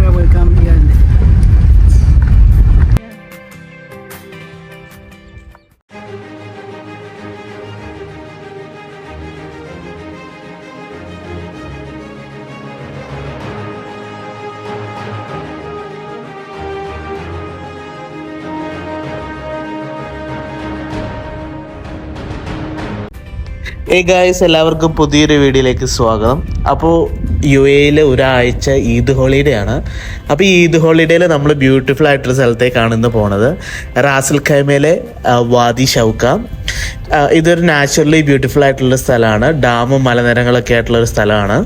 I will come here. Hey guys, എല്ലാവർക്കും പുതിയൊരു വീഡിയോയിലേക്ക് സ്വാഗതം. അപ്പോൾ UAE ഒരാഴ്ച ഈദ് ഹോളിഡേ ആണ്. അപ്പോൾ ഈ ഈദ് ഹോളിഡേയിൽ നമ്മൾ ബ്യൂട്ടിഫുൾ ആയിട്ടൊരു സ്ഥലത്തേക്കാണ് ഇന്ന് പോണത്. റാസൽ ഖൈമയിലെ വാദി ഷൗക്ക. ഇതൊരു നാച്ചുറലി ബ്യൂട്ടിഫുൾ ആയിട്ടുള്ള സ്ഥലമാണ്. ഡാമും മലനിരകളൊക്കെ ആയിട്ടുള്ളൊരു സ്ഥലമാണ്.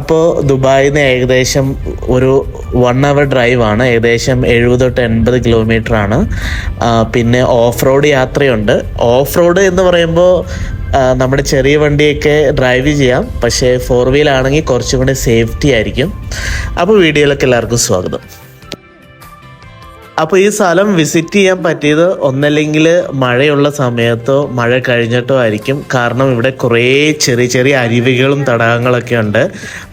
അപ്പോൾ ദുബായിൽ നിന്ന് ഏകദേശം ഒരു 1 hour ഡ്രൈവാണ്. ഏകദേശം 70-80 കിലോമീറ്റർ ആണ്. പിന്നെ ഓഫ് റോഡ് യാത്രയുണ്ട്. ഓഫ് റോഡ് എന്ന് പറയുമ്പോൾ നമ്മുടെ ചെറിയ വണ്ടിയൊക്കെ ഡ്രൈവ് ചെയ്യാം, പക്ഷേ 4 വീൽ ആണെങ്കിൽ കുറച്ചും കൂടി സേഫ്റ്റി ആയിരിക്കും. അപ്പോൾ വീഡിയോയിലൊക്കെ എല്ലാവർക്കും സ്വാഗതം. അപ്പോൾ ഈ സ്ഥലം വിസിറ്റ് ചെയ്യാൻ പറ്റിയത് ഒന്നല്ലെങ്കിൽ മഴയുള്ള സമയത്തോ മഴ കഴിഞ്ഞിട്ടോ ആയിരിക്കും. കാരണം ഇവിടെ കുറേ ചെറിയ ചെറിയ അരുവികളും തടാകങ്ങളൊക്കെ ഉണ്ട്.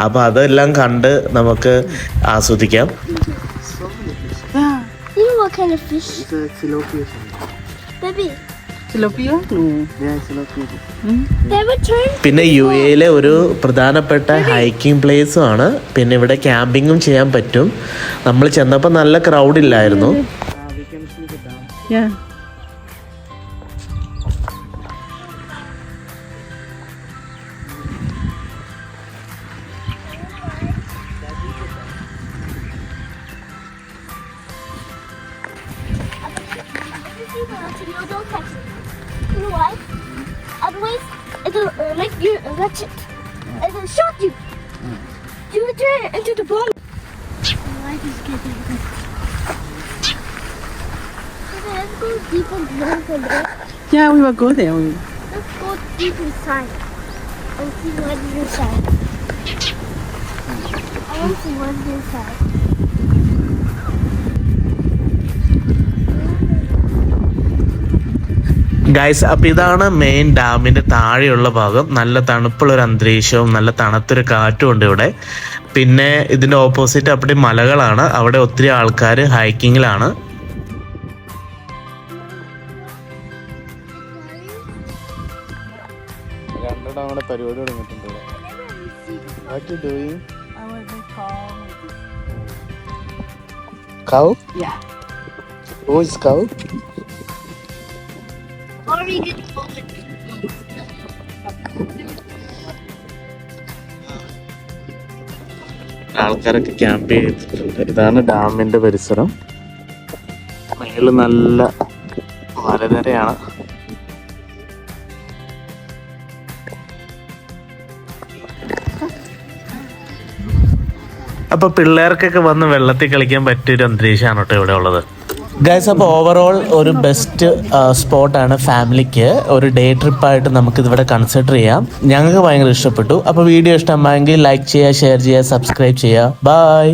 അപ്പോൾ അതെല്ലാം കണ്ട് നമുക്ക് ആസ്വദിക്കാം. What kind of fish? It's a tilapia. Baby. Tilapia? No. Yeah, tilapia. They would turn. പിന്നെ UAE ഒരു പ്രധാനപ്പെട്ട ഹൈക്കിംഗ് പ്ലേസും ആണ്. പിന്നെ ഇവിടെ ക്യാമ്പിങ്ങും ചെയ്യാൻ പറ്റും. നമ്മൾ ചെന്നപ്പോൾ നല്ല ക്രൗഡ് ഇല്ലായിരുന്നു. We can see the dam. Yeah. Don't touch it. You know why? Otherwise, it'll make you electric. It'll shock you. You will turn it into the bomb. Why is it getting this? Let's go deep and there. Yeah, we will go there. Let's go deep inside and see what's inside. I want to see what's inside. Guys, അപ്പോൾ ഇതാണ് main ഡാമിൻ്റെ താഴെയുള്ള ഭാഗം. നല്ല തണുപ്പുള്ളൊരു അന്തരീക്ഷവും നല്ല തണുത്തൊരു കാറ്റും ഉണ്ട് ഇവിടെ. പിന്നെ ഇതിൻ്റെ ഓപ്പോസിറ്റ് അവിടെ മലകളാണ്. അവിടെ ഒത്തിരി ആൾക്കാർ ഹൈക്കിങ്ങിലാണ്. പരിപാടി തുടങ്ങിയിട്ടുണ്ട്. What you doing? I will be calm. Cow? Yeah. Who is cow? What are we going to open? ആൾക്കാരൊക്കെ ക്യാമ്പ് ചെയ്തിട്ടുണ്ട്. ഇതാണ് ഡാമിൻ്റെ പരിസരം. മേളിൽ നല്ല മലനിരയാണ്. അപ്പോൾ പിള്ളേർക്കൊക്കെ വന്ന് വെള്ളത്തിൽ കളിക്കാൻ പറ്റിയൊരു അന്തരീക്ഷമാണ് കേട്ടോ ഇവിടെ ഉള്ളത്. ഗൈസ്, അപ്പോൾ ഓവറോൾ ഒരു ബെസ്റ്റ് സ്പോട്ടാണ് ഫാമിലിക്ക്. ഒരു ഡേ ട്രിപ്പായിട്ട് നമുക്കിതിവിടെ കൺസിഡർ ചെയ്യാം. ഞങ്ങൾക്ക് ഭയങ്കര ഇഷ്ടപ്പെട്ടു. അപ്പോൾ വീഡിയോ ഇഷ്ടമായെങ്കിൽ ലൈക്ക് ചെയ്യുക, ഷെയർ ചെയ്യുക, സബ്സ്ക്രൈബ് ചെയ്യുക. ബൈ.